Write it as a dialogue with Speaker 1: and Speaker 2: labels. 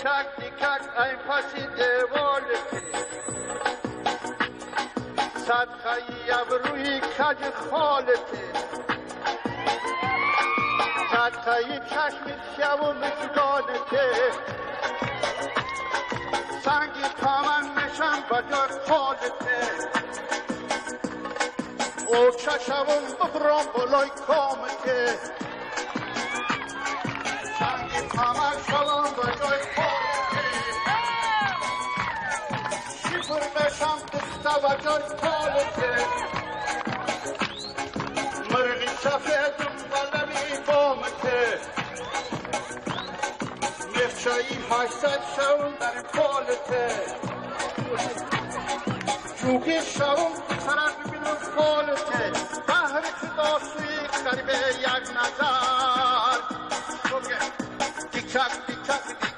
Speaker 1: دیکک دیکک این پسی دوالته صدقه ابروی کج خالته صدقه چشم شو مجدانته سنگی تامن نشم بجای خالته او چشمون ببرم بلای کامته سنگی تامن شوم بجای خالته شیفر بشم دسته بجای خالته مرغی سفیدم بلبی بامته نفشایی 800 شوم در خالته جوگی شوم طرف ببینم خالته بحر خدا سوی قریب یک نظر دیکک دیکک